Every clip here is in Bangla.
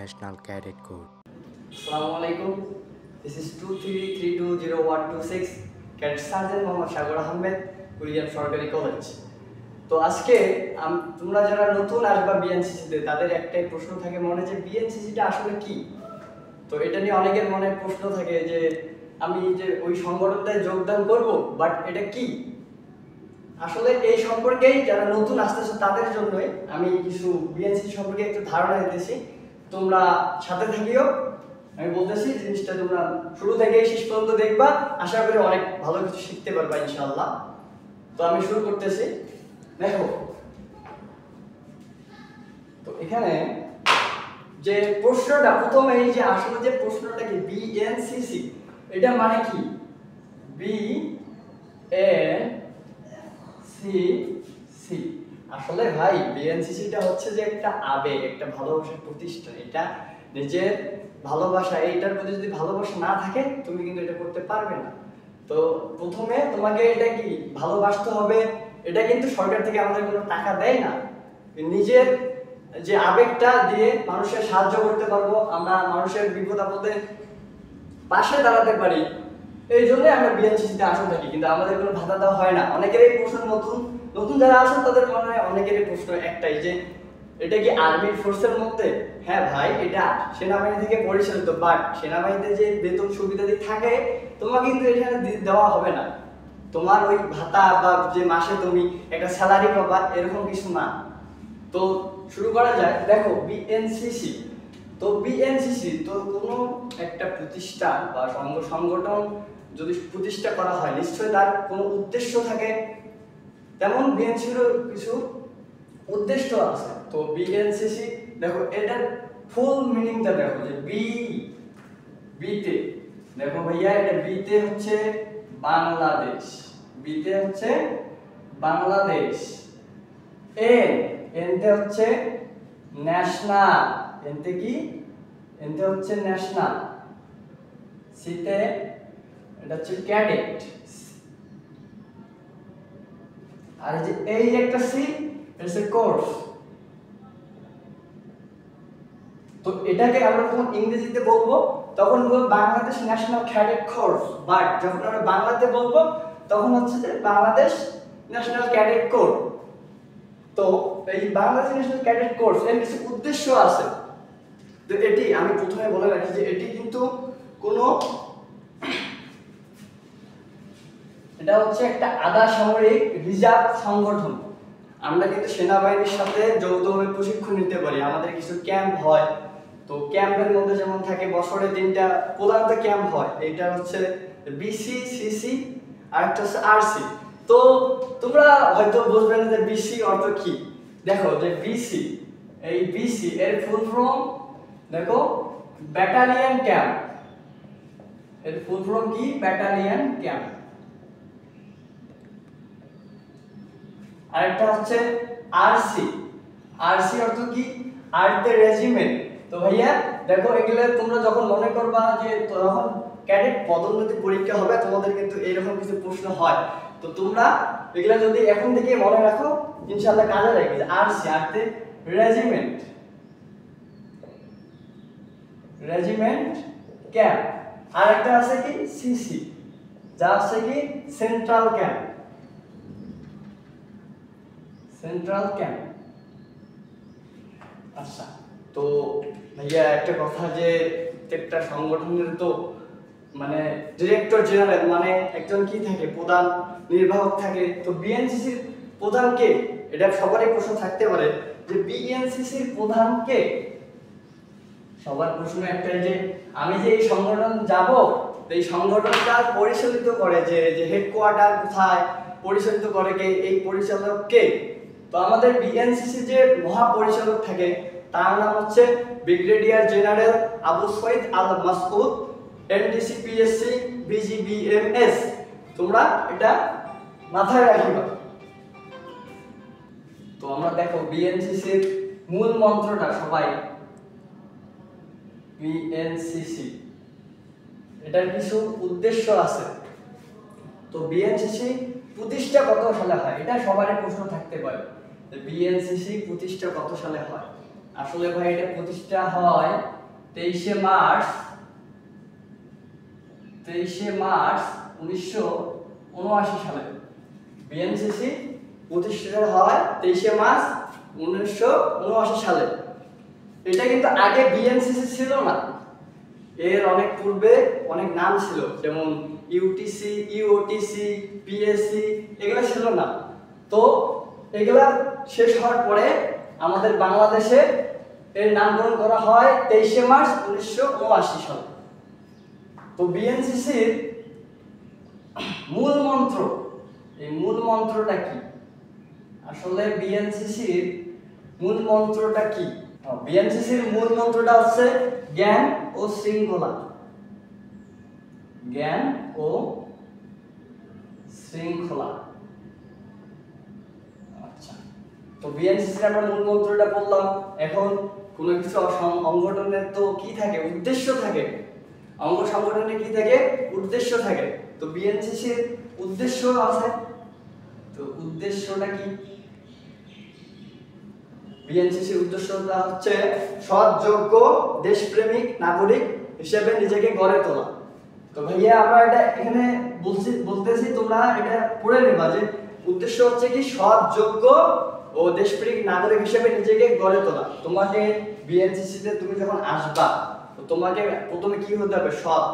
National Cadet Corps. Assalamualaikum. This is 233200126 Cadet Sergeant Mohammad সাগর আহমেদ, কুড়িগ্রাম সরকারি কলেজ। তো আজকে তোমরা যারা নতুন আসবা বিএনসিসিতে তাদের একটাই প্রশ্ন থাকে মনে, যে বিএনসিসিটা আসলে কি। তো এটা নিয়ে অনেকের মনে প্রশ্ন থাকে যে আমি যে ওই সংগঠনটায় যোগদান করব, বাট এটা কি। আসলে এই সম্পর্কেই যারা নতুন আসতেছে তাদের জন্যই আমি কিছু বিএনসিসি সম্পর্কে একটু ধারণা দিতেছি, তোমরা সাথে থাকিও। আমি বলতেছি জিনিসটা তোমরা শুরু থেকে শেষ পর্যন্ত দেখবা, আশা করি অনেক ভালো কিছু শিখতে পারবা ইনশাআল্লাহ। তো আমি শুরু করতেছি। দেখো, তো এখানে যে প্রশ্নটা প্রথমে এই যে আসলে যে প্রশ্নটা কি বিএনসিসি, এটা মানে কি? বিএনসিসি আসলে ভাই বিএনসিসিটা হচ্ছে যে একটা আবেগ, একটা ভালোবাসার প্রতিষ্ঠান। এটা নিজের ভালোবাসা, এইটার প্রতি যদি ভালোবাসা না থাকে তুমি কিন্তু এটা করতে পারবে না। তো প্রথমে তোমাকে এটা কি ভালোবাসতে হবে। এটা কিন্তু সরকার থেকে আমাদের কোনো টাকা দেয় না, নিজের যে আবেগটা দিয়ে মানুষের সাহায্য করতে পারবো, আমরা মানুষের বিপদ আপদে পাশে দাঁড়াতে পারি, এই জন্য আমরা বিএনসিসিতে আসন থাকি। কিন্তু আমাদের কোনো ভাতা দেওয়া হয় না। অনেকেরই প্রশ্ন, নতুন যারা আসেন তাদের মনে হয় অনেকেরই প্রশ্ন একটাই যে এটা কি আর্মির ফোর্সের মধ্যে? হ্যাঁ ভাই, এটা সেনাবাহিনী থেকে পরিচালিত, বাট সেনাবাহিনীতে যে বেতন সুবিধাদি থাকে তোমাকে কিন্তু এখানে দেওয়া হবে না। তোমার ওই ভাতা বা যে মাসে তুমি একটা স্যালারি পাবা এরকম কিছু না। তো শুরু করা যায়। দেখো বিএনসিসি, তো বিএনসিসি তো কোনো একটা প্রতিষ্ঠান বা সংগঠন যদি প্রতিষ্ঠা করা হয় নিশ্চয়ই তার কোনো উদ্দেশ্য থাকে, তেমন বিএনসিরও কিছু উদ্দেশ্য আছে। তো বিএনসিসি দেখো এটার ফুল মিনিংটা দেখো, যে বিতে দেখো ভাইয়া, এটা বিতে হচ্ছে বাংলাদেশ, বিতে হচ্ছে বাংলাদেশ। এনতে হচ্ছে ন্যাশনাল, এনতে কি? এনতে হচ্ছে ন্যাশনাল। সিতে এটা হচ্ছে ক্যাডেট, আর এই যে একটা সি, এটা হচ্ছে কোর্স। তো এটাকে আমরা যখন ইংরেজিতে বলবো তখন বলবো Bangladesh national cadet course, but যখন আমরা বাংলাতে বলবো তখন হচ্ছে যে বাংলাদেশ ন্যাশনাল ক্যাডেট কোর। তো এই বাংলাদেশ ন্যাশনাল ক্যাডেট কোর্স এর কিছু উদ্দেশ্য আছে। তো এটি আমি প্রথমে বলে রাখি যে এটি কিন্তু কোনো, এটা হচ্ছে একটা আধা সামরিক রিজার্ভ সংগঠন। আমরা কিন্তু সেনাবাহিনীর সাথে যৌথভাবে প্রশিক্ষণ নিতে পারি, আমাদের কিছু ক্যাম্প হয়। তো ক্যাম্পের মধ্যে যেমন থাকে বছরে 3টা প্রধানত ক্যাম্প হয়, এইটা হচ্ছে বিসি, সিসি আর একটা হচ্ছে আরসি। তো তোমরা হয়তো বুঝবে না যে বিসি অর্থ কি। দেখো যে বিসি, এই বিসি এর ফুল ফর্ম দেখো ব্যাটালিয়ন ক্যাম্প, এর ফুল ফর্ম কি? Battalion camp. আরেকটা হচ্ছে আরসি, আরসি অর্থ কি? আর্থে রেজিমেন্ট। তো ভাইয়া দেখো এগুলো তোমরা যখন মনে করবা যে তখন ক্যাডেট পদোন্নতি পরীক্ষা হবে, তোমাদের কিন্তু এইরকম কিছু প্রশ্ন হয়। তো তোমরা এগুলা যদি এখন থেকে মনে রাখো ইনশাআল্লাহ কাজে লাগবে। আরসি আর্থে রেজিমেন্ট, রেজিমেন্ট ক্যাম্প। আর একটা আছে কি সিসি, যা আছে কি সেন্ট্রাল ক্যাম্প, সেন্ট্রাল ক্যাম্প। আচ্ছা, তো ভাইয়া একটা কথা, যে প্রত্যেকটা সংগঠনের তো মানে ডিরেক্টর জেনারেল মানে একজন কি থাকে, প্রধান নির্বাহক থাকে। তো বিএনসিসির প্রধান কে? এটা সবারই প্রশ্ন থাকতে পারে যে বিএনসিসির প্রধান কে। সবার প্রশ্ন একটাই যে আমি যে এই সংগঠন যাব, এই সংগঠনটা পরিচালিত করে যে হেডকোয়ার্টার কোথায়, পরিচালিত করে কে, এই পরিচালক কে? তো আমাদের বিএনসিসি যে মহাপরিচালক থাকে তার নাম হচ্ছে ব্রিগেডিয়ার জেনারেল আবু সঈদ আল মাসউদ, এনডিসিপিএসসি বিজিবিএমএস। তোমরা এটা মাথায় রাখিবা। তো আমরা দেখো বিএনসিসির মূল মন্ত্রটা সবাই, বিএনসিসি এটার কিছু উদ্দেশ্য আছে। তো বিএনসিসি প্রতিষ্ঠা কত সালে হয়, এটা সবারই প্রশ্ন থাকতে পারে। বিএনসিসি প্রতিষ্ঠা কত সালে হয়? আসলে ভাই এটা প্রতিষ্ঠা হয় 23শে মার্চ 1979 সালে বিএনসিসি প্রতিষ্ঠিত হয় 23শে মার্চ 1979 সালে। এটা কিন্তু আগে বিএনসিসি ছিল না, এর অনেক পূর্বে অনেক নাম ছিল, যেমন ইউটিসি, ইউওটিসি, পিএসসি, এগুলো ছিল না। তো এগুলা শেষ হওয়ার পরে আমাদের বাংলাদেশে এর নামকরণ করা হয় 23শে মার্চ 1979 সালে। তো বিএনসিসির মূল মন্ত্র, এই মূল মন্ত্রটা কি? আসলে বিএনসিসির মূল মন্ত্রটা কি? বিএনসিসির মূল মন্ত্রটা হচ্ছে জ্ঞান ও শৃঙ্খলা। জ্ঞান ও শৃঙ্খলা। আচ্ছা, তো বিএনসিসির আমরা মূল মন্ত্রটা বললাম। এখন কোনো কিছু সংগঠনের তো কি থাকে? উদ্দেশ্য থাকে। অঙ্গ সংগঠনের কি থাকে? উদ্দেশ্য থাকে। তো বিএনসিসির উদ্দেশ্য আছে। তো উদ্দেশ্যটা কি? বিএনসিসির উদ্দেশ্যটা হচ্ছে সৎ, যোগ্য, দেশপ্রেমিক নাগরিক হিসেবে নিজেকে গড়ে তোলা। তো ভাইয়া আমরা এটা এখানে বলতেছি, তোমরা এটা পড়ে নেবা যে উদ্দেশ্য হচ্ছে কি সৎ, যোগ্য ও দেশপ্রেমিক নাগরিক হিসেবে নিজেকে গড়ে তোলা। তোমাকে বিএনসিসিতে তুমি যখন আসবা, তো তোমাকে প্রথমে কি হতে হবে? সৎ।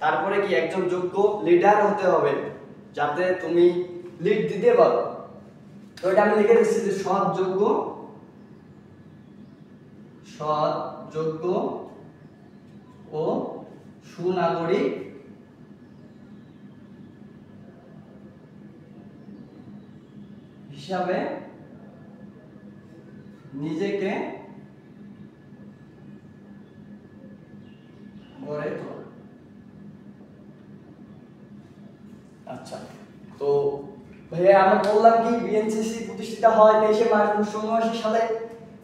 তারপরে কি একজন যোগ্য লিডার হতে হবে, যাতে তুমি লিড দিতে পারো। তো এটা আমি লিখে দিচ্ছি যে সৎ, যোগ্য ও সুনাগরিক হিসাবে নিজেকে গড়ে তোলা। আচ্ছা, তো ভাইয়া আমরা বললাম কি বিএনসিসি প্রতিষ্ঠিত হয় 23শে মার্চ 1979 সালে।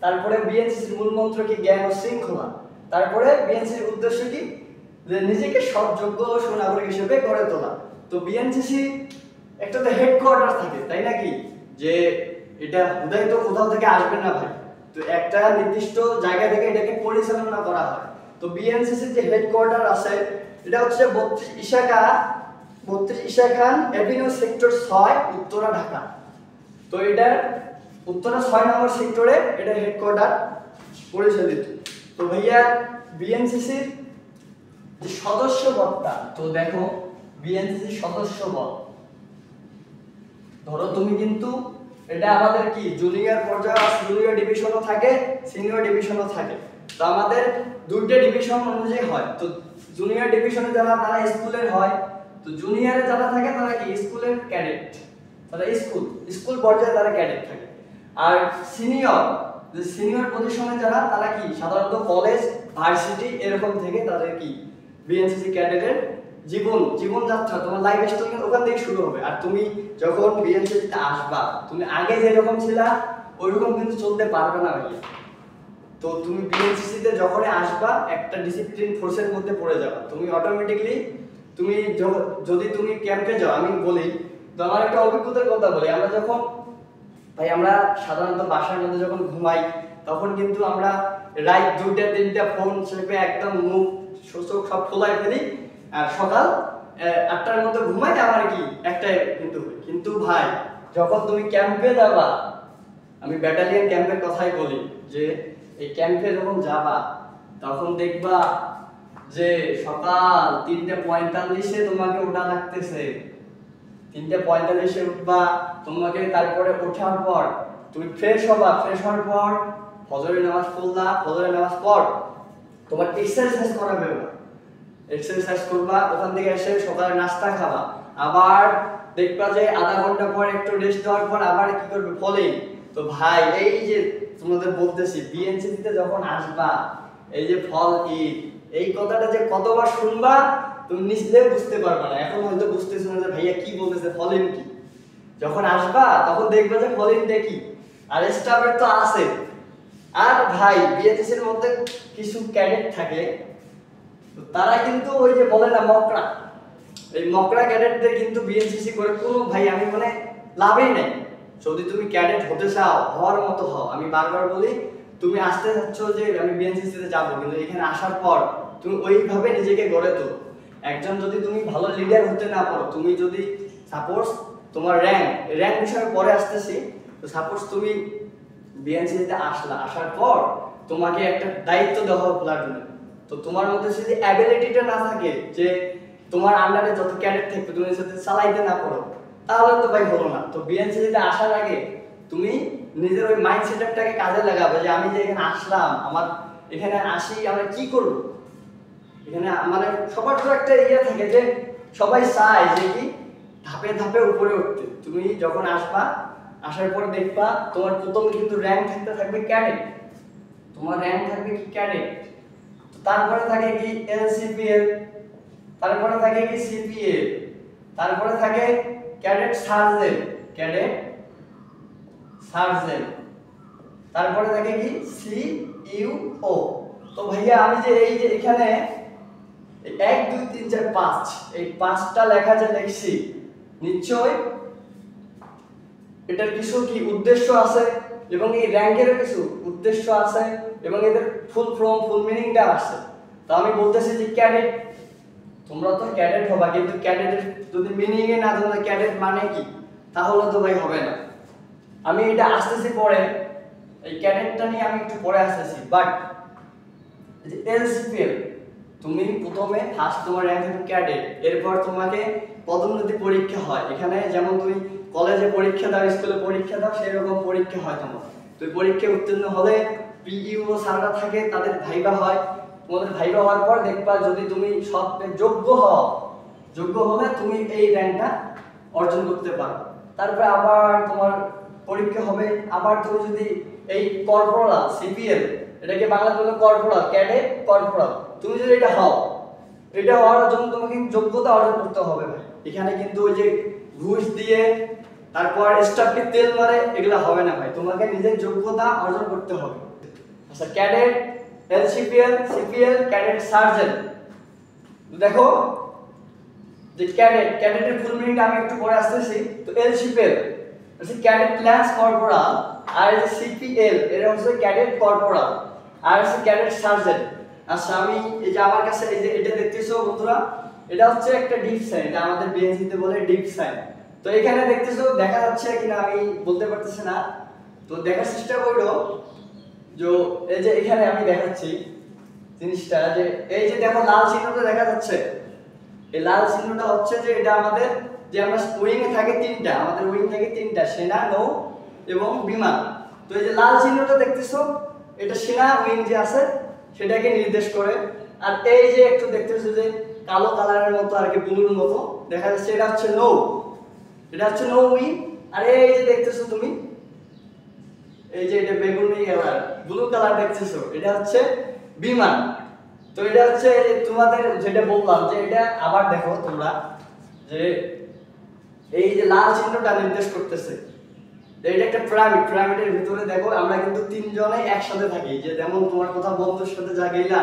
তারপরে বিএনসিসির মূল মন্ত্র কি? জ্ঞান ও শৃঙ্খলা। তারপরে বিএনসিসির উদ্দেশ্য কি? যে নিজেকে সৎ, যোগ্য ও সুনাগরিক হিসেবে গড়ে তোলা। তো বিএনসিসি একটা তো হেডকোয়ার্টার থাকে, তাই নাকি? যে এটা হুদাই তো কোথাও থেকে আসবে না ভাই, তো একটা নির্দিষ্ট জায়গা থেকে এটাকে পরিচালনা করা হয়। তো বিএনসিসির যে হেডকোয়ার্টার আছে এটা হচ্ছে 32 ঈশা খান এভিনিউ সেক্টর 6, উত্তরা, ঢাকা। তো এটা উত্তরা 6 নম্বর সেক্টরে এটা হেডকোয়ার্টার পরিচালিত। তো ভাইয়া বিএনসিসির যে সদস্যপদটা, তো দেখো বিএনসিসির সদস্যপদ, ধরো তুমি কিন্তু এটা আমাদের কি জুনিয়র পর্যায়ে আছে, জুনিয়র ডিভিশনও থাকে, সিনিয়র ডিভিশনও থাকে। তো আমাদের দুইটা ডিভিশন অনুযায়ী হয়। তো জুনিয়র ডিভিশনে যারা তারা স্কুলের হয়, তো জুনিয়রে যারা থাকে তারা কি স্কুলের ক্যাডেট, তারা স্কুল পর্যায়ে তারা ক্যাডেট থাকে। আর সিনিয়র পজিশনে যারা তারা কি সাধারণত কলেজ, ভার্সিটি এরকম থেকে তাদের কি বিএনসিসি ক্যাডেটের জীবনযাত্রা, তোমার লাইফ স্টাইল কিন্তু ওখান থেকে শুরু হবে। আর তুমি যখন বিএনসিসিতে আসবা, তুমি আগে যেরকম ছিলা ওইরকম কিন্তু চলতে পারবে না ভাইয়া। তো তুমি বিএনসিসিতে যখনই আসবা একটা ডিসিপ্লিন ফোর্সের মধ্যে পড়ে যাবে। তুমি অটোমেটিকলি তুমি যদি তুমি ক্যাম্পে যাও, আমি বলি তো আমার একটা অভিজ্ঞতার কথা বলি। আমরা সাধারণত বাসার মধ্যে যখন ঘুমাই, তখন কিন্তু আমরা রাত 2টা-3টা ফোন চেপে একদম মুখ চোখ সব খোলাই ফেলি, আর সকাল 8টার মধ্যে ঘুমাই, আমার কি একটাই কিন্তু ভাই যখন তুমি ক্যাম্পে যাবা, আমি ব্যাটালিয়ন ক্যাম্পের কথাই বলি, যে এই ক্যাম্পে যখন যাবা তখন দেখবা যে সকাল 3:45-এ তোমাকে ওঠা লাগতেছে। 3:45-এ উঠবা, তোমাকে তারপরে ওঠার পর তুমি ফ্রেশ হওয়ার পর ফজরের নামাজ পড়লা, ফজরের নামাজ পর তোমার এক্সারসাইজ করাবে, এক্সারসাইজ করবা, ওখান থেকে এসে সকালে নাস্তা খাবা, আবার দেখবা যে আধা ঘন্টা পর একটু রেস্ট দেওয়ার পর আবার কি করবে? ফলিং। তো ভাই এই যে তোমাদের বলতেছি বিএনসিসিতে যখন আসবা, এই যে ফল ঈদ, এই কথাটা যে কতবার শুনবা তুমি নিজে বুঝতে পারবে না। এখন হয়তো বুঝতেছো না যে ভাইয়া কি বলতেছে, ফলিং কি। যখন আসবা তখন দেখবে যে ফলিংটা কি। আর স্টাফের তো আছে। আর ভাই বিএনসিসির মধ্যে কিছু ক্যাডেট থাকে, তো তারা কিন্তু ওই যে বলে না মকরা, এই মকরা ক্যাডেটদের কিন্তু বিএনসিসি করে কোনো ভাই আমি লাভই নাই। যদি তুমি ক্যাডেট হতে চাও, হওয়ার মতো হও। আমি বারবার বলি তুমি আসতে চাচ্ছ যে আমি বিএনসিসিতে যাবো, কিন্তু এখানে আসার পর তুমি ওইভাবে নিজেকে গড়ে তোলো। একজন যদি তুমি ভালো লিডার হতে না পারো, তুমি যদি সাপোজ তোমার র্যাঙ্ক বিষয়ে পরে আসতেছি, তো সাপোজ তুমি বিএনসিসিতে আসার পর তোমাকে একটা দায়িত্ব দেওয়া হবে প্লাটুনে, তো তোমার মধ্যে যদি অ্যাবিলিটিটা না থাকে যে তোমার আন্ডারে যত ক্যাডেট থাকবে তুমি সাথে চালাইতে না পারো, তাহলে তো ভাই হলো না। তো বিএনসিসিতে আসার আগে তুমি নিজের ওই মাইন্ড সেটআপটাকে কাজে লাগাবে যে আমি যে এখানে আসলাম, আমার এখানে আসি আমরা কি করব। এখানে মানে সবার তো একটা ইয়ে থাকে যে সবাই চায় যে কি ধাপে ধাপে উপরে উঠতে। তুমি যখন আসবা, আসার পর দেখবা তোমার প্রথম কিন্তু র্যাঙ্ক থাকবে ক্যাডেট, তোমার র্যাঙ্ক থাকবে কি ক্যাডেট, তারপরে থাকে কি এলসিপিএল, তারপরে থাকে কি সিপিএল, তারপরে থাকে ক্যাডেট সার্জেন্ট, তারপরে থাকে কি সিইউও। তো ভাইয়া আমি যে এই যে এখানে 1 2 3 4 5 এই 5টা লেখা যে লিখছি, নিশ্চয় এটার কিছু কি উদ্দেশ্য আছে, এবং এই র্যাঙ্কেরও কিছু উদ্দেশ্য আছে, এবং এদের ফুল মিনিংটা আছে। তো আমি বলতেছি যে ক্যাডেট, তোমরা তো ক্যাডেট হবা, কিন্তু ক্যাডেটের যদি মিনিং এ না জানো ক্যাডেট মানে কি, তাহলে তো ভাই হবে না। আমি এটা আসতেছি পরে, এই ক্যাডেটটা নিয়ে আমি একটু পরে আসতেছি। বাট এই যে এলসিপিএল, তুমি প্রথমে ফার্স্ট তোমার র্যাঙ্ক হবে ক্যাডেট, এরপর তোমাকে পদোন্নতি পরীক্ষা হয়। এখানে যেমন তুমি কলেজে পরীক্ষা দাও, স্কুলে পরীক্ষা দাও, সেই রকম পরীক্ষা হয় তোমার। তুমি পরীক্ষায় উত্তীর্ণ হলে পিইও স্যাররা থাকে, তাদের ভাইবা হয়। তোমাদের ভাইবা হওয়ার পর দেখবা যদি তুমি সব যোগ্য হলে তুমি এই র্যাঙ্কটা অর্জন করতে পারো। তারপরে আবার তোমার পরীক্ষা হবে, আবার তুমি যদি এই কর্পোরাল সিপিএল, এটাকে বাংলা বলে কর্পোরাল, ক্যাডেট কর্পোরাল, তুমি যদি এটা হও, এটা হওয়ার জন্য তোমাকে যোগ্যতা অর্জন করতে হবে ভাই। এখানে কিন্তু ওই যে ঘুষ দিয়ে তারপর স্টাফকে তেল মারে এগুলা হবে না ভাই, তোমাকে নিজের যোগ্যতা অর্জন করতে হবে। আচ্ছা, ক্যাডেট, এলসিপিএল, সিপিএল, ক্যাডেট সার্জেন্ট। দেখো যে ক্যাডেটের ফুল মিনিং আমি একটু পরে আসতেছি। তো এলসিপিএল হচ্ছে ক্যাডেট ল্যান্স কর্পোরাল, আর এই যে সিপিএল এটা হচ্ছে ক্যাডেট কর্পোরাল, আর হচ্ছে ক্যাডেট সার্জেন্ট। আচ্ছা, আমি এই যে আমার কাছে এই যে এটা দেখতেছো বন্ধুরা, এটা হচ্ছে একটা ডিপ সাইন, এটা আমাদের বিএনসিতে বলে ডিপ সাইন। তো এখানে দেখতেছো, দেখা যাচ্ছে কিনা আমি বলতে পারতেছি না, তো দেখার চেষ্টা করো। যে এই যে এখানে আমি দেখাচ্ছি জিনিসটা, যে এই যে দেখো লাল চিহ্নটা দেখা যাচ্ছে, এই লাল চিহ্নটা হচ্ছে যে এটা আমাদের যে আমরা উইং এ থাকে তিনটা, আমাদের উইং থাকে তিনটা, সেনা, নৌ এবং বিমান। তো এই যে লাল চিহ্নটা দেখতেছো, এটা সেনা উইং যে আছে সেটাকে নির্দেশ করে। আর এই যে একটু দেখতেছো যে কালো কালারের মতো আর কি ব্লুর মতো দেখা যাচ্ছে, এটা হচ্ছে নৌ, এটা হচ্ছে নৌ উইং। আর এই যে দেখতেছো তুমি, এই যে এটা বেগুনি কালার, ব্লু কালার দেখতেছো, এটা হচ্ছে বিমান। তো এটা হচ্ছে তোমাদের যেটা বললাম যে এটা আবার দেখো তোমরা যে এই যে লাল চিহ্নটা নির্দেশ করতেছে, এটা একটা পিরামিডের ভিতরে দেখো আমরা কিন্তু তিনজনে একসাথে থাকি। যে যেমন তোমার কোথাও বন্ধুর সাথে যা গেলা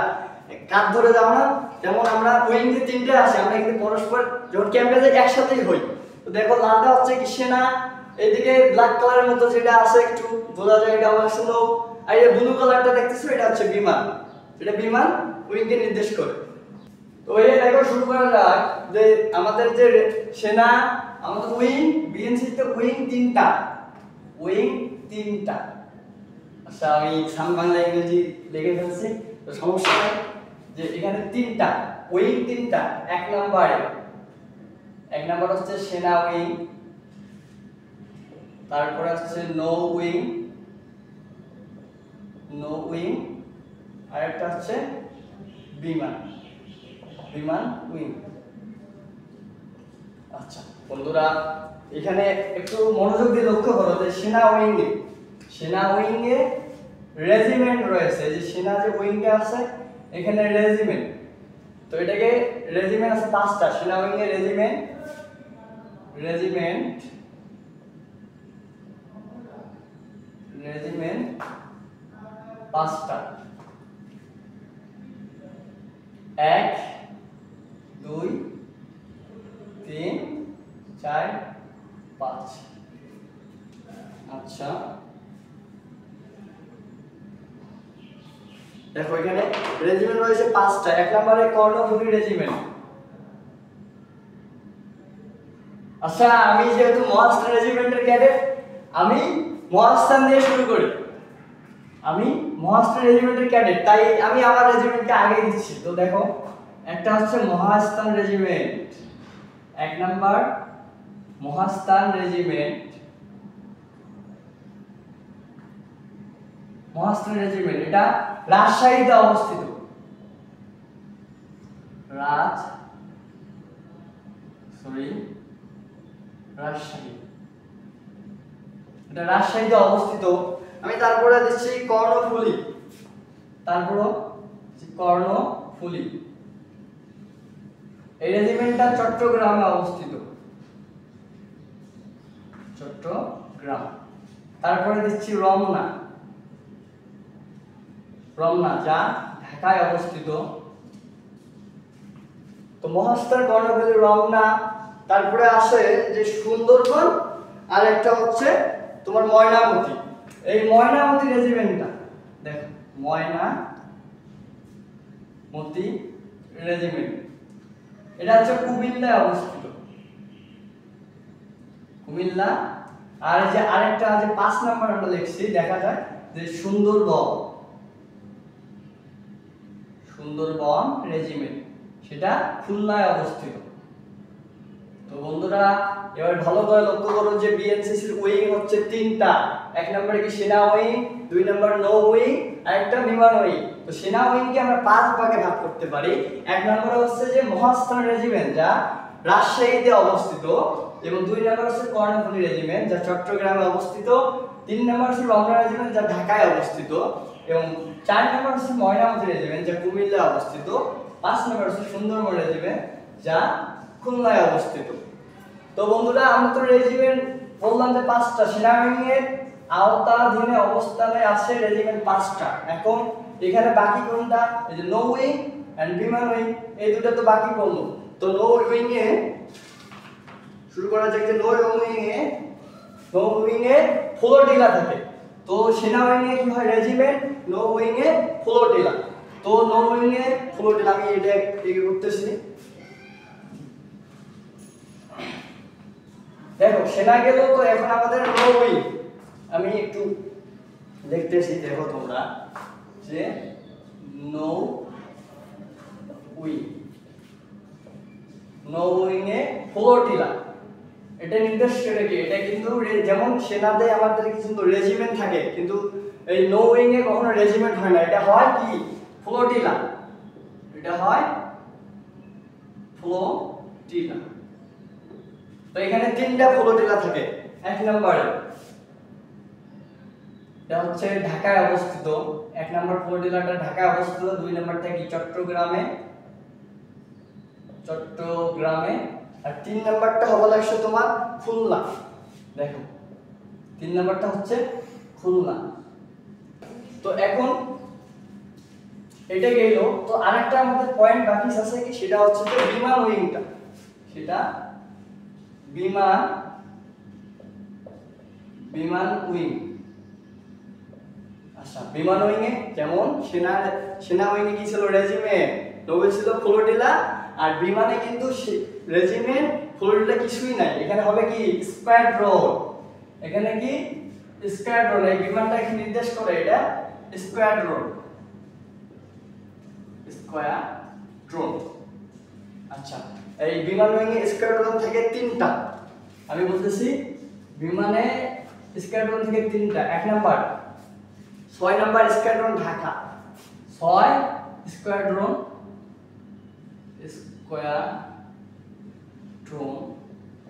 কাঁধ ধরে যাও না, যেমন আমরা উইং যে তিনটে আছে আমরা কিন্তু পরস্পর যখন ক্যাম্পে যাই একসাথেই হই। তো দেখো লালটা হচ্ছে কি সেনা, এদিকে ব্ল্যাক কালারের মতো যেটা আছে একটু বোঝা যায় এটা হচ্ছে নৌ, আর এই ব্লু কালারটা দেখতেছো এটা হচ্ছে বিমান, এটা বিমান উইংকে নির্দেশ করে। তো এই দেখো শুরু করা যাক যে আমাদের যে সেনা, আমাদের উইং, বিএনসিতে উইং তিনটা, উইং তিনটা। আচ্ছা, আমি সাম বাংলা ইংরেজি লিখে ফেলছি, তো সমস্যা নাই। যে এখানে তিনটা উইং, তিনটা। এক নাম্বার হচ্ছে সেনা উইং, তারপরে হচ্ছে নৌ উইং, আর একটা হচ্ছে বিমান উইং। আচ্ছা বন্ধুরা, এখানে একটু মনোযোগ দিয়ে লক্ষ্য করো যে সেনা উইং এ রেজিমেন্ট রয়েছে, যে সেনা যে উইংটা আছে এখানে রেজিমেন্ট। তো এটাকে রেজিমেন্ট আছে 5টা, সেনা উইং এ রেজিমেন্ট 5টা। 1 2 3 4 5। আচ্ছা, দেখো এখানে রেজিমেন্ট রয়েছে 5টা। 1 নম্বরে কর্ণফুলী রেজিমেন্ট। আচ্ছা, আমি যেহেতু মহাস্থান রেজিমেন্টের ক্যাডেট, আমি মহাস্থান দিয়ে শুরু করি। আমি মহাস্থান রেজিমেন্টের ক্যাডেট, তাই আমি আমার রেজিমেন্টকে আগে দিচ্ছি। তো দেখো, একটা হচ্ছে Mahasthan regiment, 1 number Mahasthan regiment. Mahasthan regiment এটা রাজশাহীতে অবস্থিত। রাজশাহী, এটা রাজশাহীতে অবস্থিত। আমি তারপরে দিচ্ছি কর্ণফুলী, কর্ণফুলী। এই রেজিমেন্টটা চট্টগ্রামে অবস্থিত, চট্টগ্রাম। তারপরে দিচ্ছি রমনা, যা ঢাকায় অবস্থিত। তো মহাস্থান, কর্ণফুলী, রমনা। তারপরে আসে যে সুন্দরবন, আর একটা হচ্ছে তোমার ময়নামতি। এই ময়নামতি রেজিমেন্টটা দেখো, ময়নামতি রেজিমেন্ট এটা হচ্ছে কুমিল্লায় অবস্থিত, কুমিল্লা। আর যে আরেকটা আছে 5 নাম্বার আমরা লিখছি, দেখা যায় যে সুন্দরবন রেজিমেন্ট, সেটা খুলনায় অবস্থিত। তো বন্ধুরা, এবার ভালো করে লক্ষ্য করো যে বিএনসিসির উইং হচ্ছে 3টা। 1 নম্বরে কি সেনা উইং, 2 নম্বর নৌ উইং, আর একটা বিমান উইং। তো সেনা উইংকে আমরা 5 ভাগে ভাগ করতে পারি। 1 নম্বরে হচ্ছে যে মহাস্থান রেজিমেন্ট, যা রাজশাহীতে অবস্থিত, এবং 2 নম্বর হচ্ছে কর্ণফুলী রেজিমেন্ট, যা চট্টগ্রামে অবস্থিত। 3 নম্বর হচ্ছে রমনা রেজিমেন্ট, যা ঢাকায় অবস্থিত, এবং 4 নম্বর হচ্ছে ময়নামতি রেজিমেন্ট, যা কুমিল্লায় অবস্থিত। 5 নম্বর হচ্ছে সুন্দরবন রেজিমেন্ট, যা খুলনায় অবস্থিত। তো বন্ধুরা, আমরা তো রেজিমেন্ট বললাম যে 5টা। সেনাবাহিনীর আওতাধীনে অবস্থানে আছে রেজিমেন্ট 5টা। এখন এখানে বাকি কোনটা? এই যে নৌ উইং এন্ড বিমান উইং, এই দুটো তো বাকি পড়লো। তো নৌ উইং এ শুরু করা যাক। যে নৌ উইং এ ফ্লোটিলা থাকে। তো সেনাবাহিনী কি হয়? রেজিমেন্ট, নৌ উইং এ ফ্লোটিলা। তো নৌ উইং এ ফ্লোটিলা, আমি এটা করতেছি। দেখো, সেনা গেল, তো এখন আমাদের নৌ উইং। আমি একটু দেখতেছি, দেখো তোমরা যে নৌ উইং এ ফ্লোটিলা, এটা নির্দেশ করে কি? এটা কিন্তু যেমন সেনাতে আমাদের কিন্তু রেজিমেন্ট থাকে, কিন্তু এই নৌ উইং এ কখনো রেজিমেন্ট হয় না, এটা হয় কি? ফ্লোটিলা। এটা হয় ফ্লোটিলা। তো এখানে 3টা ফ্লোটিলা থাকে। 1 নম্বরে এটা হচ্ছে ঢাকায় অবস্থিত, 1 নম্বর ফ্লোটিলাটা ঢাকায় অবস্থিত। 2 নম্বরটা কি? চট্টগ্রামে। আর 3 নম্বরটা হবে লাগছে তোমার খুলনা। দেখো, 3 নম্বরটা হচ্ছে খুলনা। তো এখন এটা গেল। তো আরেকটা আমাদের পয়েন্ট বাকি আছে কি? সেটা হচ্ছে যে বিমান উইংটা। সেটা বিমান উইং। আচ্ছা, বিমান উইং এ যেমন সেনা উইং এ কি ছিল? রেজিমেন্ট, নৌকা ছিল ফ্লোটিলা। আর বিমানে কিন্তু রেজিমেন্ট, ফ্লোটিলা কিছুই নাই। এখানে হবে কি? স্কোয়াড্রন। এখানে কি? স্কোয়াড্রন। এই বিমানটা কি নির্দেশ করে? এটা স্কোয়াড্রন। আচ্ছা, এই বিমান উইং এ স্কোয়াড্রন থেকে 3টা। আমি বলতেছি, বিমানে স্কোয়াড্রন থেকে 3টা। 1 number 6 number squadron Dhaka. 6 squadron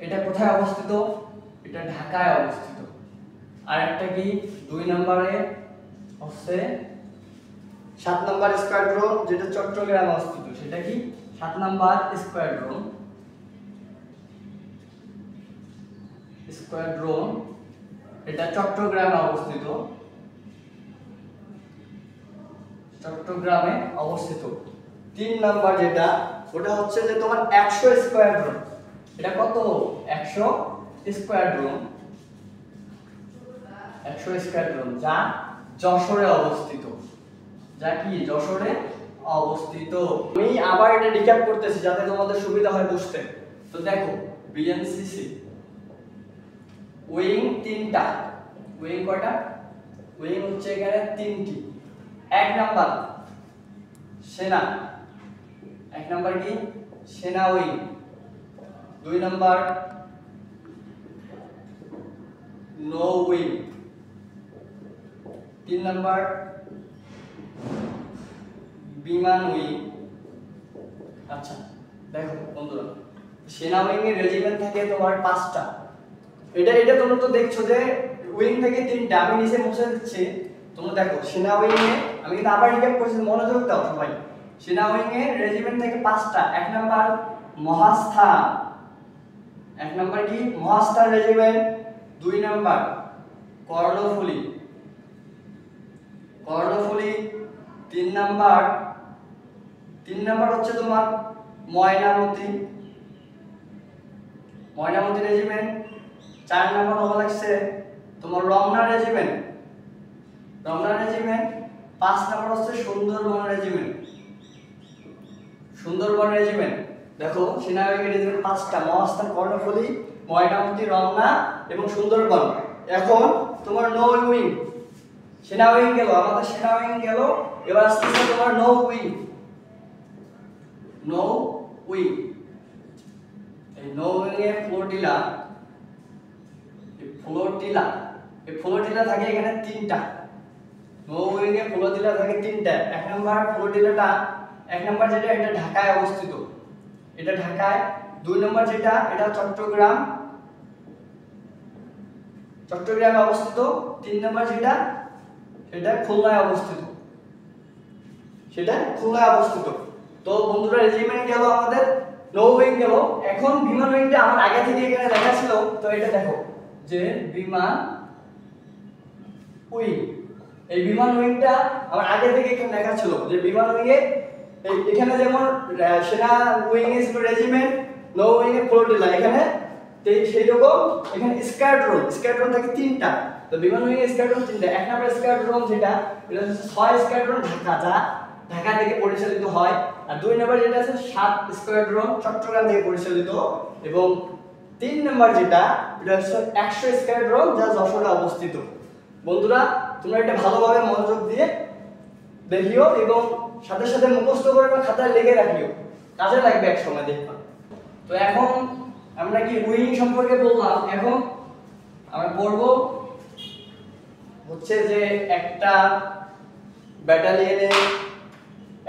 এটা কোথায় অবস্থিত? এটা ঢাকায় অবস্থিত। আর একটা কি? 2 নম্বরে হচ্ছে 7 নাম্বার স্কোয়াড্রন, যেটা চট্টগ্রামে অবস্থিত। সেটা কি? 7 নাম্বার স্কোয়াড্রন। এটা চট্টগ্রামে অবস্থিত। 3 নাম্বার যেটা, ওটা হচ্ছে যে তোমার 100 স্কোয়াড্রন। এটা কত? 100 স্কোয়াড্রন। 100 স্কোয়াড্রন, যা যশোরে অবস্থিত। যা কি যশোরে অবস্থিত। আমি আবার এটা রিক্যাপ করতেছি যাতে তোমাদের সুবিধা হয় বুঝতে। তো দেখো বিএনসিসি উইং তিনটা, উইং কয়টা? উইং হচ্ছে এখানে তিনটি। এক নাম্বার সেনা, এক নাম্বার কি সেনা উইং, দুই নাম্বার নৌ উইং, তিন নাম্বার বিমান উইং। আচ্ছা দেখো বন্ধুরা, সেনা উইং এর রেজিমেন্ট থাকে তোমার 5টা। এটা তোমরা তো দেখছো যে উইং থেকে 3টা, আমি নিচে মুছে দিচ্ছি তোমরা দেখো। সেনা উইং এ আমি কিন্তু আবার রিক্যাপ করছি, মনোযোগ দাও সবাই। সেনা উইং এর রেজিমেন্ট থেকে 5টা। এক নাম্বার মহাস্থান, এক নাম্বার কি মহাস্থান রেজিমেন্ট, দুই নাম্বার কর্ণফুলী, কর্ণফুলী, তিন নাম্বার হচ্ছে তোমার ময়নামতি, ময়নামতি রেজিমেন্ট, চার নাম্বার হওয়া লাগছে তোমার রমনা রেজিমেন্ট, রমনা রেজিমেন্ট, পাঁচ নাম্বার হচ্ছে সুন্দরবন রেজিমেন্ট, সুন্দরবন রেজিমেন্ট। দেখো সেনাবাহিনী রেজিমেন্ট 5টা, মহাস্থান, কর্ণফুলী, ময়নামতি, রমনা এবং সুন্দরবন। এখন তোমার নৌ উইং, সেনা উইং গেল, আমাদের সেনা উইং গেল, এবার আসছে তোমার নৌ উইং, নৌ উইং। এই নৌ উইং এর ফ্লোটিলা, এই ফ্লোটিলা থাকে এখানে 3টা। নৌ উইং এর ফ্লোটিলা থাকে 3টা। এক নাম্বার ফ্লোটিলাটা, এক নাম্বার যেটা এটা ঢাকায় অবস্থিত, এটা ঢাকায়। দুই নাম্বার যেটা এটা চট্টগ্রামে অবস্থিত। তিন নাম্বার যেটা সেটা খুলনায় অবস্থিত, সেটা খুলনায় অবস্থিত। তো বন্ধুরা রেজিমেন্ট গেল আমাদের, নৌ উইং গেল। এখন বিমান উইংটা আমার আগে থেকে এখানে লেখা ছিল, তো এটা দেখো যে বিমান উইং, এই বিমান উইংটা আমার আগে থেকে এখানে লেখা ছিল যে বিমান উইং এ এখানে যেমন সেনা উইং এ ছিল রেজিমেন্ট, নৌ উইং এ ফ্লোটিলা, এখানে সেই রকম এখানে স্কোয়াড্রন থাকে 3টা। তো বিমান উইং এ স্কোয়াড্রন 3টা। এক নাম্বার স্কোয়াড্রন যেটা এটা হচ্ছে 6 স্কোয়াড্রন ঢাকা, যা ঢাকা থেকে পরিচালিত হয়। আর দুই নাম্বার যেটা আছে 7 স্কোয়াড্রন চট্টগ্রাম থেকে পরিচালিত। এবং তিন নাম্বার যেটা এটা হচ্ছে 100 স্কোয়াড্রন, যা যশোরে অবস্থিত। বন্ধুরা তোমরা এটা ভালোভাবে মনোযোগ দিয়ে দেখিও এবং সাথে সাথে মুখস্থ করে বা খাতায় লিখে রাখিও, কাজে লাগবে এক সময় দেখবা। তো এখন আমরা কি উইং সম্পর্কে বললাম, এখন আমরা পড়ব হচ্ছে যে একটা ব্যাটালিয়নে,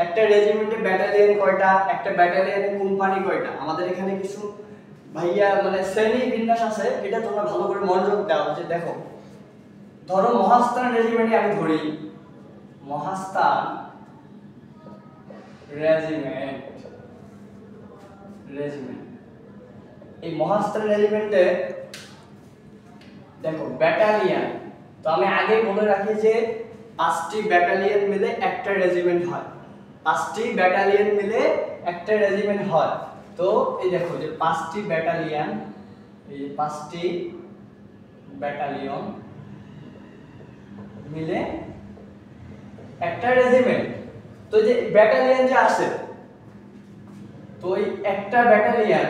একটা রেজিমেন্টে ব্যাটালিয়ন কয়টা, একটা ব্যাটালিয়নে কোম্পানি কয়টা। আমাদের এখানে কিছু ভাইয়া মানে শ্রেণী বিন্যাস আছে, এটা তোমরা ভালো করে মনোযোগ দাও। যে দেখো ধরো মহাস্থান রেজিমেন্টে আমি ধরি, মহাস্থান রেজিমেন্ট, এই মহাস্থান রেজিমেন্টে দেখো ব্যাটালিয়ন। তো আমি আগে বলে রাখি যে 5টি ব্যাটালিয়ন মিলে একটা রেজিমেন্ট হয়, 5টি ব্যাটালিয়ন মিলে একটা রেজিমেন্ট হয়। তো এই দেখো যে 5টি ব্যাটালিয়ন, এই 5টি ব্যাটালিয়ন মিলে একটা রেজিমেন্ট। তো যে ব্যাটালিয়ন যে আছে, তো এই একটা ব্যাটালিয়ন,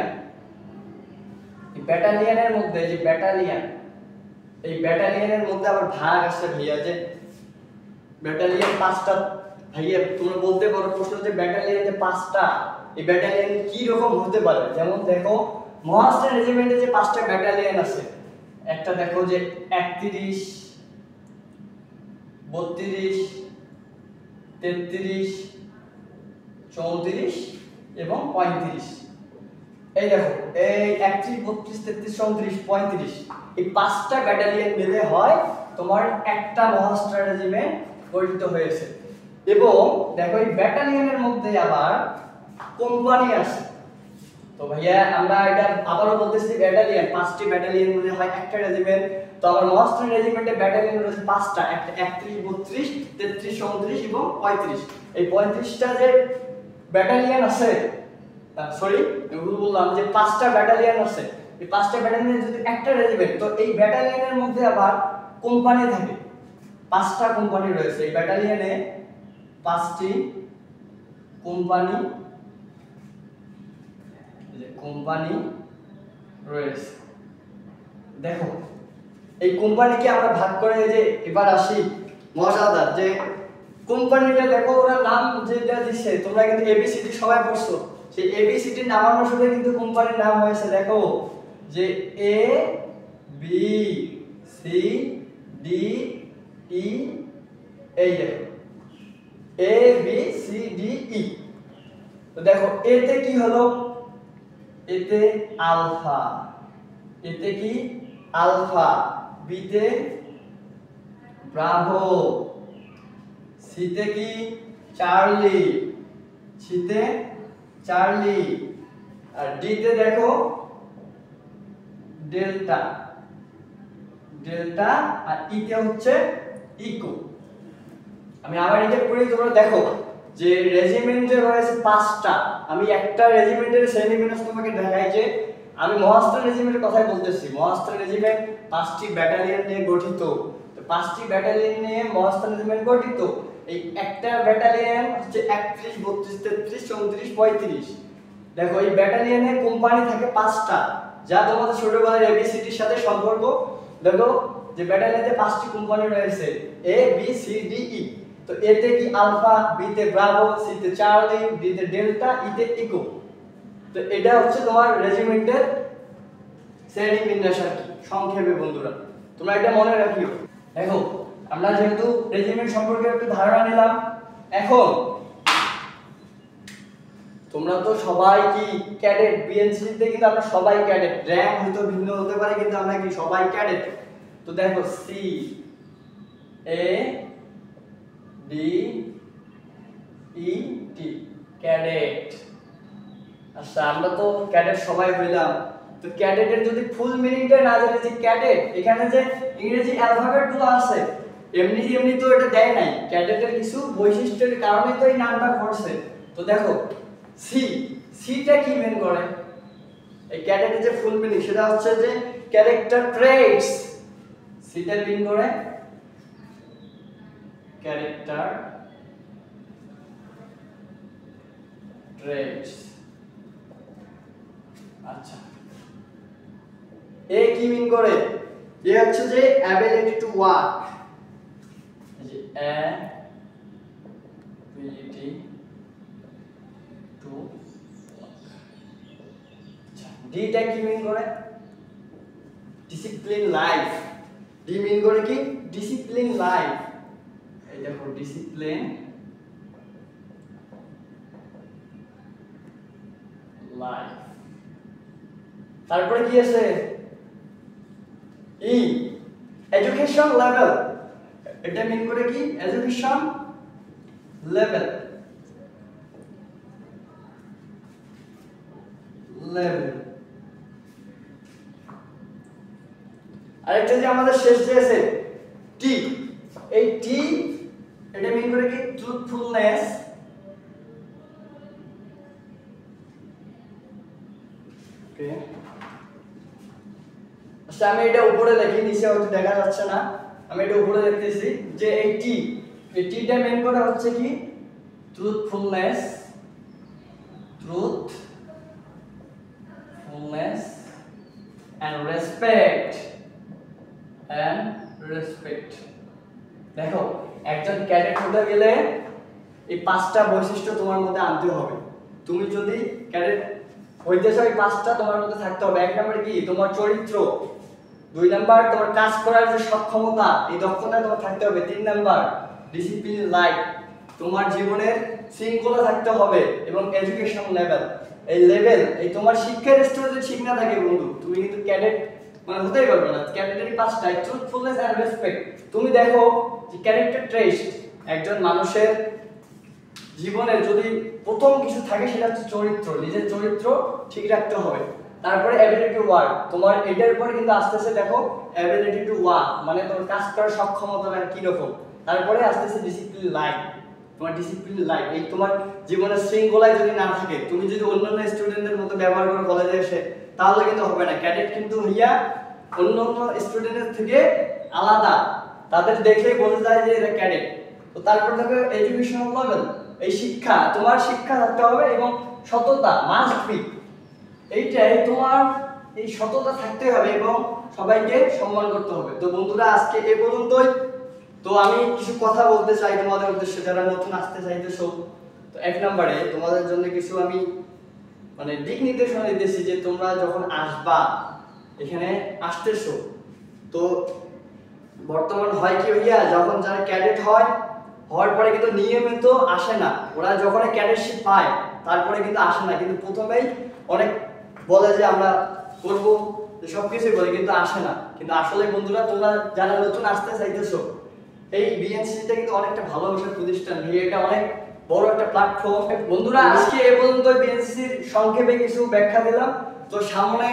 এই ব্যাটালিয়নের মধ্যে যে ব্যাটালিয়ন, এই ব্যাটালিয়নের মধ্যে আবার ভাগ আছে ভাইয়া, যে ব্যাটালিয়ন 5টা। ভাইয়া তোমরা বলতে পারো প্রশ্ন যে ব্যাটালিয়ন যে 5টা, এই ব্যাটালিয়ন কি রকম হতে পারে। যেমন দেখো মহাস্থান রেজিমেন্টে যে 5টা ব্যাটালিয়ন আছে, একটা দেখো যে 31, 32, 33, 34 এবং 35। এই দেখো এই 31, 32, 33, 34, 35, এই 5টা ব্যাটালিয়ন মিলে হয় তোমার একটা মহাস্থান রেজিমেন্ট গঠিত হয়েছে। এবং দেখো এই ব্যাটালিয়নের মধ্যে আবার কোম্পানি আছে। তো ভাইয়া আমরা এটা আবারও বলতেছি, ব্যাটালিয়ন 5টি ব্যাটালিয়ন মিলে হয় একটা রেজিমেন্ট। তো আমার মহাস্থান রেজিমেন্টে ব্যাটালিয়ন রয়েছে 5টা, একটা 31, 32, 33, 34 এবং 35। এই 35টা যে ব্যাটালিয়ন আছে, সরি আমি ভুল বললাম, যে 5টা ব্যাটালিয়ন আছে, এই 5টা ব্যাটালিয়ন যদি একটা রেজিমেন্ট, তো এই ব্যাটালিয়নের মধ্যে আবার কোম্পানি থাকে, 5টা কোম্পানি রয়েছে এই ব্যাটালিয়নে। 5টি কোম্পানি রয়েছে। দেখো এই কোম্পানিকে আমরা ভাগ করে যে এবার আসি মজাদার যে কোম্পানিটা দেখো ওরা নাম যেটা দিচ্ছে তোমরা কিন্তু এবিসিডি সবাই পড়ছো, সেই এবিসিডি নামানোর সাথে কিন্তু কোম্পানির নাম হয়েছে দেখো যে A B C D E, এই দেখো A B C D E. তো দেখো এতে কি হলো, এতে আলফা, এতে কি আলফা, বিতে ব্রাভো, সিতে কি চার্লি, সিতে চার্লি, আর ডিতে দেখো ডেল্টা, ডেল্টা, আর ইতে হচ্ছে ইকো। আমি আবার এটা করি, তোমরা দেখো যে রেজিমেন্টে রয়েছে 5টা। আমি একটা রেজিমেন্টের শ্রেণীবিন্যাস তোমাকে দেখাই যে আমি মহাস্ত্র রেজিমেন্টের কথাই বলতেছি। মহাস্ত্র রেজিমেন্ট 5টি ব্যাটালিয়ন নিয়ে গঠিত। তো 5টি ব্যাটালিয়ন নিয়ে মহাস্ত্র রেজিমেন্ট গঠিত। এই একটা ব্যাটালিয়ন হচ্ছে 31 32 33 34 35। দেখো এই ব্যাটালিয়নে কোম্পানি থাকে 5টা, যা তোমাদের ছোটবেলার এবিসিডির সাথে সম্পর্ক। দেখো যে ব্যাটালিয়নে 5টি কোম্পানি রয়েছে A B C D E. তো এতে কি আলফা, বিতে ব্রাভো, সিতে চার্লি, ডিতে ডেল্টা, ইতে ইকো। তো এটা হচ্ছে তোমার রেজিমেন্টের শ্রেণী বিন্যাস আর কি সংক্ষেপে বন্ধুরা, তোমরা এটা মনে রাখিও। দেখো আমরা যেহেতু রেজিমেন্ট সম্পর্কে একটু ধারণা নিলাম, এখন তোমরা তো সবাই কি ক্যাডেট, বিএনসি তে কিন্তু আমরা সবাই ক্যাডেট, র‍্যাঙ্ক হয়তো ভিন্ন হতে পারে কিন্তু আমরা কি সবাই ক্যাডেট। তো দেখো C A D E T cadet. আচ্ছা আমরা তো ক্যাডেট সবাই হইলাম, তো ক্যাডেটের যদি ফুল মিনিংটা না জানি যে ক্যাডেট, এখানে যে ইংরেজি অ্যালফাবেট গুলো আছে এমনি এমনি তো এটা দেয় নাই, ক্যাডেটের কিছু বৈশিষ্ট্যের কারণে তো এই নামটা করছে। তো দেখো সি, সিটা কি মিন করে, এই ক্যাডেটের যে ফুল মিনিং সেটা হচ্ছে যে ক্যারেক্টার ট্রেটস। সিটা মিন করে ক্যারেক্টার ট্রেটস। আচ্ছা এ কি মিন করে, এ হচ্ছে যে অ্যাবিলিটি টু ওয়ার্ক, এই যে অ্যাবিলিটি টু ওয়ার্ক। আচ্ছা ডি টা কি মিন করে, ডিসিপ্লিন লাইফ। ডি মিন করে কি ডিসিপ্লিন লাইফ, এই দেখো ডিসিপ্লিন লাইফ। তারপরে কি আছে ই, এডুকেশন লেভেল, এটা মিন করে কি এডুকেশন লেভেল, লেভেল। আরেকটা যে আমাদের শেষ যে আছে টি, এই টি এটা মিন করে কি ট্রুথফুলনেস, ওকে। আচ্ছা আমি এটা উপরে দেখি, নিচে হয়তো দেখা যাচ্ছে না, আমি এটা উপরে দেখতেছি যে এই টি, এই টিটা মেন করে হচ্ছে কি truthfulness, truthfulness and respect, and respect. দেখো একজন ক্যাডেট হতে গেলে এই 5টা বৈশিষ্ট্য তোমার মধ্যে আনতে হবে। তুমি যদি ক্যাডেট হইতে চাও এই 5টা তোমার মধ্যে থাকতে হবে। 1 নম্বরে কি তোমার চরিত্র, 2 নাম্বার তোমার কাজ করার যে সক্ষমতা, এই দক্ষতা তোমার থাকতে হবে। 3 নাম্বার ডিসিপ্লিন লাইফ, তোমার জীবনের শৃঙ্খলা থাকতে হবে। এবং এডুকেশন লেভেল, এই লেভেল, এই তোমার শিক্ষার স্তর যদি ঠিক না থাকে বন্ধু তুমি কিন্তু ক্যাডেট মানে হতেই পারবে না। ক্যাডেটের 5টা ট্রুথফুলনেস এন্ড রেসপেক্ট। তুমি দেখো যে ক্যারেক্টার ট্রেট, একজন মানুষের জীবনে যদি প্রথম কিছু থাকে সেটা হচ্ছে চরিত্র, নিজের চরিত্র ঠিক রাখতে হবে। তারপরে অ্যাবিলিটি টু ওয়ার্ক, তোমার এটার উপরে কিন্তু আস্তে আস্তে দেখো অ্যাবিলিটি টু ওয়ার্ক মানে তোমার কাজ করার সক্ষমতাটা কি রকম। তারপরে আস্তে আস্তে ডিসিপ্লিন লাইফ, তোমার ডিসিপ্লিন লাইফ, এই তোমার জীবনের শৃঙ্খলায় যদি না থাকে, তুমি যদি অন্যান্য স্টুডেন্টদের মতো ব্যবহার করো কলেজে এসে, তাহলে কিন্তু হবে না। ক্যাডেট কিন্তু হইয়া অন্যান্য স্টুডেন্টের থেকে আলাদা, তাদের দেখে বোঝা যায় যে এরা ক্যাডেট। তো তারপর দেখো এডুকেশনাল লেভেল, এই শিক্ষা, তোমার শিক্ষা থাকতে হবে এবং সততা মাস্ট বি, এইটাই তোমার, এই সততা থাকতে হবে এবং সবাইকে সম্মান করতে হবে। তো বন্ধুরা আজকে এই পর্যন্তই। তো আমি কিছু কথা বলতে চাই তোমাদের উদ্দেশ্যে যারা নতুন আসতে চাইতেছো। তো এক নম্বরে তোমাদের জন্য কিছু আমি মানে দিক নির্দেশনা দিতেছি যে তোমরা যখন আসবা এখানে আসতেছো, তো বর্তমান হয় কি হইয়া যখন যারা ক্যাডেট হয়, হওয়ার পরে কিন্তু নিয়মিত আসে না, ওরা যখন ক্যাডেটশিপ পায় তারপরে কিন্তু আসে না, কিন্তু প্রথমেই অনেক বলে যে আমরা করবো, সব কিছুই বলে কিন্তু আসে না। কিন্তু আসলে বন্ধুরা তোমরা যারা নতুন আসতে চাইতেছো, এই বিএনসিটা কিন্তু অনেকটা ভালোবাসার প্রতিষ্ঠান, এটা অনেক বড় একটা প্ল্যাটফর্ম। বন্ধুরা আজকে এ পর্যন্ত বিএনসির সংক্ষেপে কিছু ব্যাখ্যা দিলাম। তো সামনে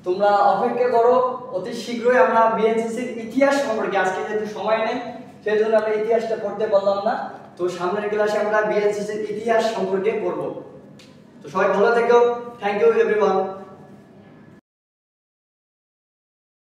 তোমরা অপেক্ষা করো, অতি শীঘ্রই আমরা বিএনসিসির ইতিহাস সম্পর্কে, আজকে যেহেতু সময় নেই সেই জন্য আমরা ইতিহাসটা পড়তে পারলাম না, তো সামনের ক্লাসে আমরা বিএনসিসির ইতিহাস সম্পর্কে পড়বো। তো সবাই ভালো থেকো, থ্যাংক ইউ এভরিওয়ান।